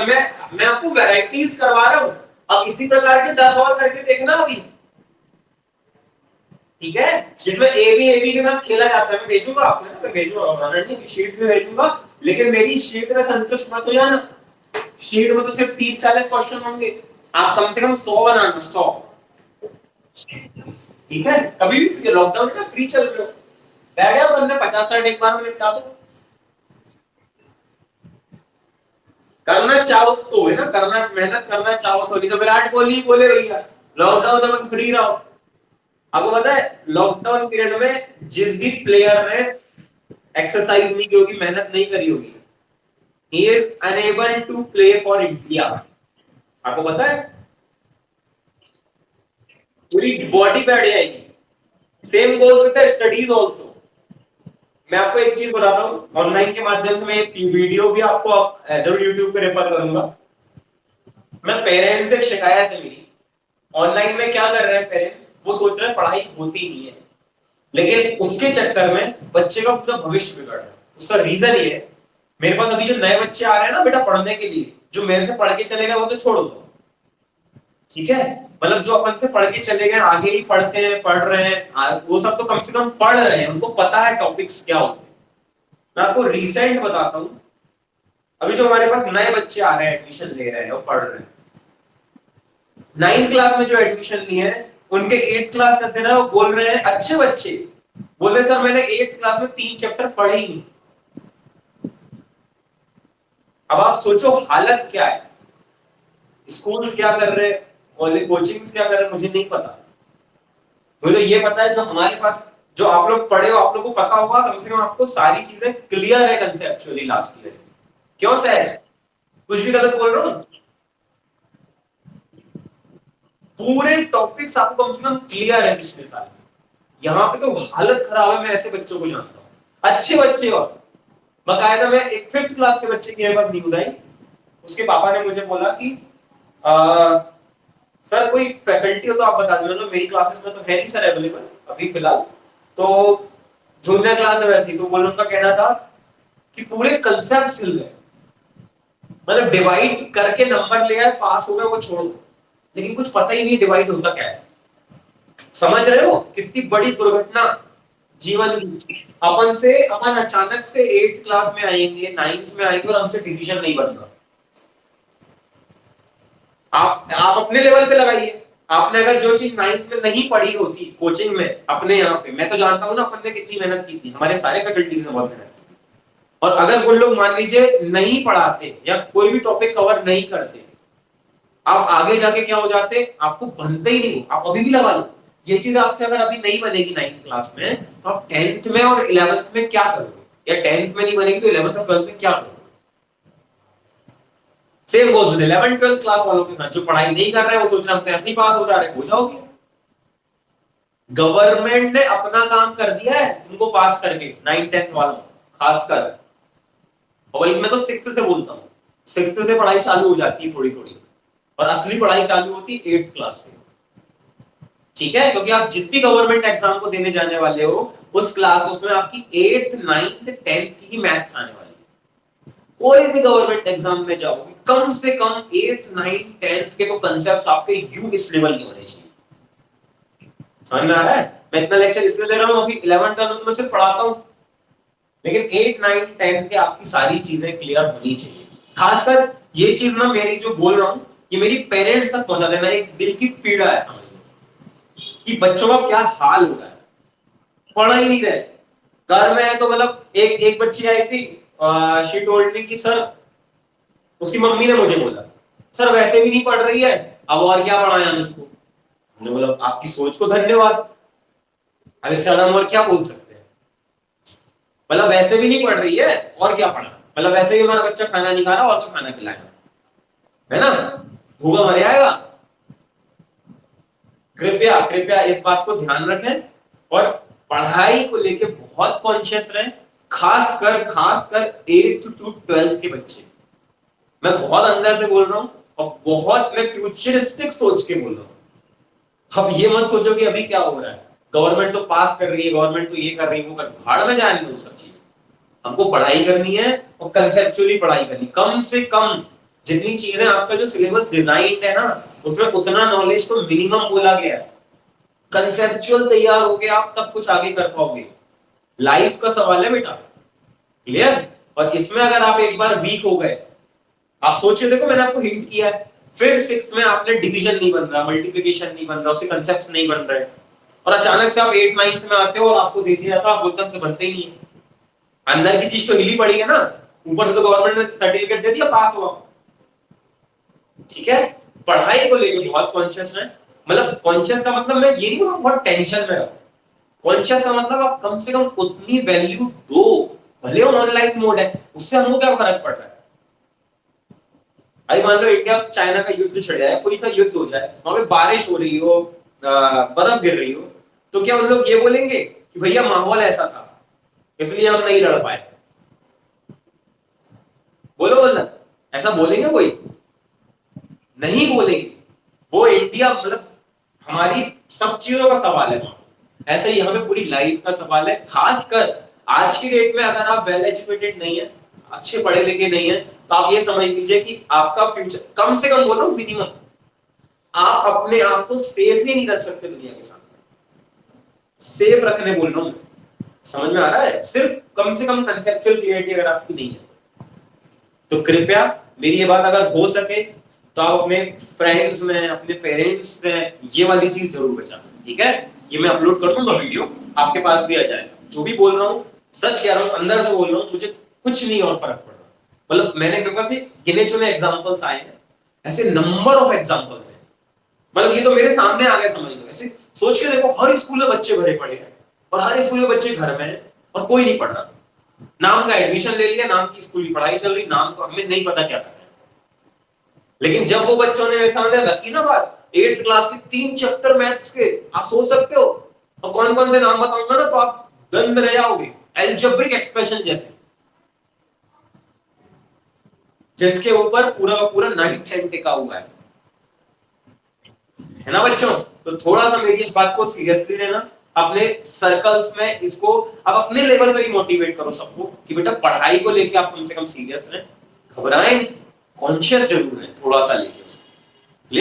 मतलब मैं आपको वैरायटीज करवा रहा हूं, अब इसी प्रकार के 10 और करके देखना अभी, ठीक है, जिसमें ए बी के साथ खेला जाता है। मैं भेजूंगा आपको ना, मैं भेजूंगा शीट में भेजूंगा, लेकिन मेरी शीट में संतुष्ट मत हो जाना। शीट में तो सिर्फ 30-40 क्वेश्चन होंगे, आप कम से कम 100 बनाना, 100, ठीक है। कभी भी लॉकडाउन में फ्री चल रहे हो, बैठ गया बंदा 50-60 एक बार में निपटा दो। करना चाहो तो है ना, करना, मेहनत करना चाहो तो, नहीं तो विराट कोहली बोले भैया लॉकडाउन में फ्री रहो। आपको पता है लॉकडाउन पीरियड में जिस भी प्लेयर ने एक्सरसाइज नहीं की होगी, मेहनत नहीं करी होगी, he is unable to play for India। आपको पता है पूरी बॉडी बैठ जाएगी। Same goes with the studies also. मैं आपको एक चीज बताता हूँ, ऑनलाइन के माध्यम से मैं एक वीडियो भी आपको जरूर यूट्यूब पे रेफर करूंगा। मैं पेरेंट्स से शिकायत है मेरी, ऑनलाइन में क्या कर रहे हैं पेरेंट्स, वो सोच रहे हैं पढ़ाई होती नहीं है, लेकिन उसके चक्कर में बच्चे का पूरा भविष्य बिगड़ रहा है। उसका रीजन ये है, मेरे पास अभी जो नए बच्चे आ रहे हैं ना बेटा पढ़ने के लिए, जो मेरे से पढ़ के चले गए वो तो छोड़ दो, ठीक है, मतलब जो अपन से पढ़ के चले गए, आगे ही पढ़ते हैं, पढ़ रहे हैं, वो सब तो कम से कम पढ़ रहे हैं, उनको पता है टॉपिक्स क्या होते हैं। मैं आपको रिसेंट बताता हूं, अभी जो हमारे पास नए बच्चे आ रहे हैं, एडमिशन ले रहे हैं और पढ़ रहे हैं, 9th क्लास में जो एडमिशन लिए हैं, उनके 8th क्लास का से ना वो बोल रहे हैं, अच्छे बच्चे बोल रहे सर मैंने 8th क्लास में 3 चैप्टर पढ़े ही नहीं। अब आप सोचो हालत क्या है, स्कूल्स क्या कर रहे हैं, कॉलेज कोचिंग्स क्या कर रहे हैं, मुझे नहीं पता। मुझे तो ये पता है जो हमारे पास, जो आप लोग पढ़े हो, आप लोग को पता होगा, कम से कम आपको सारी चीजें क्लियर है कंसेप्चुअली लास्ट ईयर। क्यों सहज, कुछ भी गलत बोल रहा हूं? पूरे टॉपिक्स आपको कम से कम क्लियर है पिछले साल। यहाँ पे तो हालत खराब है, मैं ऐसे बच्चों को जानता हूँ, अच्छे बच्चे। और बकायदा मैं एक 5th क्लास के बच्चे की मेरे पास न्यूज आई, उसके पापा ने मुझे बोला कि सर कोई फैकल्टी हो तो आप बता दो, मेरी क्लासेस में तो है नहीं सर अवेलेबल अभी फिलहाल, तो जूनियर क्लास है वैसी, तो बोल उनका कहना था कि पूरे कंसेप्ट हिल गए, मतलब डिवाइड करके नंबर ले आए, पास हो गए, वो छोड़ो, लेकिन कुछ पता ही नहीं डिवाइड होता क्या है। समझ रहे हो कितनी बड़ी दुर्घटना जीवन की। अपन अचानक से 8th क्लास में आएंगे, 9th में आएंगे और हमसे डिवीजन नहीं बनना। आप अपने लेवल पे लगाइए, आपने अगर जो चीज 9th में नहीं पढ़ी होती कोचिंग में अपने यहाँ पे, मैं तो जानता हूँ ना अपन ने कितनी मेहनत की थी, हमारे सारे फैकल्टीज ने बहुत मेहनत की थी, और अगर वो लोग मान लीजिए नहीं पढ़ाते या कोई भी टॉपिक कवर नहीं करते, आप आगे जाके क्या हो जाते, आपको बनते ही नहीं। आप अभी भी लगा लो ये चीज आपसे अगर अभी नहीं बनेगी 9th क्लास में, तो आप 10th में और 11th में क्या करोगे, या 10th में नहीं बनेगी तो 11th और 12th में क्या करोगे। Same goes with 11th-12th class वालों के साथ, जो पढ़ाई नहीं कर रहे हैं वो सोच रहे हैं हम ऐसे ही पास हो जा रहे हैं, हो जाओगे। गवर्नमेंट ने अपना काम कर दिया है तुमको पास करके, 9th-10th वालों खासकर, और मैं तो 6th से बोलता हूँ, 6th से पढ़ाई चालू हो जाती है थोड़ी थोड़ी, और असली पढ़ाई चालू होती है 8th क्लास से, ठीक है, क्योंकि आप जिस भी गवर्नमेंट एग्जाम को देने जाने वाले हो उस क्लास, उसमें आपकी 8th 9th 10th की ही मैथ्स आने वाली है। कोई भी गवर्नमेंट एग्जाम में जाओगे कम से कम 8th 9th 10th के तो कांसेप्ट्स आपके इस लेवल के होने चाहिए। समझ में आ रहा है? मैं इतना लेक्चर इसलिए ले रहा हूं कि 11th 12th में सिर्फ पढ़ाता हूं, लेकिन 8th 9th 10th के आपकी सारी चीजें क्लियर होनी चाहिए। खासकर ये चीज ना, मेरी जो बोल रहा हूं ये मेरी पेरेंट्स तक पहुंचा देना, एक दिल की पीड़ा है कि बच्चों का क्या हाल हो रहा है, पढ़ ही नहीं रहे, घर में है तो मतलब एक बच्ची आई थी, शी टोल्ड मी कि सर, उसकी मम्मी ने मुझे बोला सर वैसे भी नहीं पढ़ रही है, अब और क्या पढ़ाएं हम इसको। मैंने बोला आपकी सोच को धन्यवाद, अब इससे हम और क्या बोल सकते हैं, मतलब वैसे भी नहीं पढ़ रही है और क्या पढ़ा, मतलब वैसे भी हमारा बच्चा खाना नहीं खा रहा और तो खाना खिलाएगा, है ना, भूखा मर जाएगा। कृपया कृपया इस बात को ध्यान रखें और पढ़ाई को लेके बहुत कॉन्शियस रहें, खासकर 8th to 12th के बच्चे। मैं बहुत अंदर से बोल रहा हूं और बहुत मैं फ्यूचरिस्टिक सोच के बोल रहा हूं। अब ये मत सोचो कि अभी क्या हो रहा है, गवर्नमेंट तो पास कर रही है, गवर्नमेंट तो ये कर रही है, वो कर, भाड़ में जाने दो सब चीज। हमको पढ़ाई करनी है और कंसेप्चुअली पढ़ाई करनी, कम से कम जितनी चीजें आपका जो सिलेबस डिजाइन है ना, उसमें उतना नॉलेज तो मिनिमम बोला गया है। कंसेप्चुअल तैयार हो गए आप तब कुछ आगे कर पाओगे। लाइफ का सवाल है बेटा, क्लियर। और इसमें अगर आप एक बार वीक हो गए, आप सोचिए, देखो मैंने आपको हिंट किया है, फिर 6 में आपने डिवीजन नहीं बन रहा, मल्टीप्लिकेशन नहीं बन रहा, उसके कांसेप्ट्स नहीं बन रहे, और अचानक से आप 8 9th में आते हो और आपको दे दिया था, आप बोलते हैं तो बनते ही नहीं है। अंदर की चीज तो हिली पड़ी है ना, ऊपर से तो गवर्नमेंट ने सर्टिफिकेट दे दिया, पास हुआ। ठीक है, पढ़ाई को लेकर बहुत कॉन्शियस है। मतलब कॉन्शियस का मतलब मैं ये नहीं बोलूं बहुत टेंशन में रहो। कॉन्शियस का मतलब आप कम से कम उतनी वैल्यू दो, भले ऑनलाइन मोड है, उससे हमको क्या फर्क पड़ रहा है। भाई मान लो इंडिया चाइना का युद्ध छिड़ जाए, कोई सा युद्ध हो जाए, वहां पे बारिश हो रही हो, बर्फ गिर रही हो, तो क्या उन लोग ये बोलेंगे कि भैया माहौल ऐसा था इसलिए हम नहीं लड़ पाए? बोलो बोलना, ऐसा बोलेंगे कोई? नहीं बोलेंगे। वो इंडिया मतलब हमारी सब चीजों का सवाल है। ऐसे ही यहाँ पे पूरी लाइफ का सवाल है। खासकर आज की डेट में अगर आप वेल एजुकेटेड नहीं है, अच्छे पढ़े लिखे नहीं है, तो आप ये समझ लीजिए कि आपका फ्यूचर, कम से कम बोलो मिनिमम, आप अपने आप को सेफ ही नहीं रख सकते दुनिया के सामने। सेफ रखने बोल रहा हूं, समझ में आ रहा है? सिर्फ कम से कम कंसेप्चुअल क्लियरिटी अगर आपकी नहीं है, तो कृपया मेरी ये बात अगर हो सके तो आप अपने फ्रेंड्स में, अपने पेरेंट्स में ये वाली चीज जरूर बचाना, ठीक है? ये मैं अपलोड कर दूंगा वीडियो, आपके पास भी आ जाएगा। जो भी बोल रहा हूँ सच कह रहा हूँ, अंदर से बोल रहा हूँ, मुझे कुछ नहीं और फर्क पड़ रहा। मतलब मैंने मेरे पास गिने चुने एग्जांपल्स आए हैं, ऐसे नंबर ऑफ एग्जांपल्स हैं। मतलब ये तो मेरे सामने आ गया, समझ लो। ऐसे सोच के देखो, हर स्कूल में बच्चे भरे पड़े हैं और हर स्कूल में बच्चे घर में हैं और कोई नहीं पढ़ रहा। नाम का एडमिशन ले लिया, नाम की स्कूल की पढ़ाई चल रही, नाम को हमें नहीं पता क्या कर रहे हैं। लेकिन जब वो बच्चों ने मेरे सामने रखी ना बात, 8th क्लास के 3 चैप्टर मैथ्स के, आप सोच सकते हो, और कौन कौन से नाम बताऊंगा ना तो आप दंग रह जाओगे। एल्जेब्रिक एक्सप्रेशन जैसे, जिसके ऊपर पूरा का पूरा 9th 10th टिका हुआ है ना बच्चों? तो थोड़ा सा मेरी इस बात को सीरियसली लेना, अपने सर्कल्स में इसको अब अपने लेवल पर ही मोटिवेट करो सबको कि बेटा पढ़ाई को लेके आप कम से कम सीरियस रहें, घबराएं, कॉन्शियस जरूर है थोड़ा सा लेके उसको।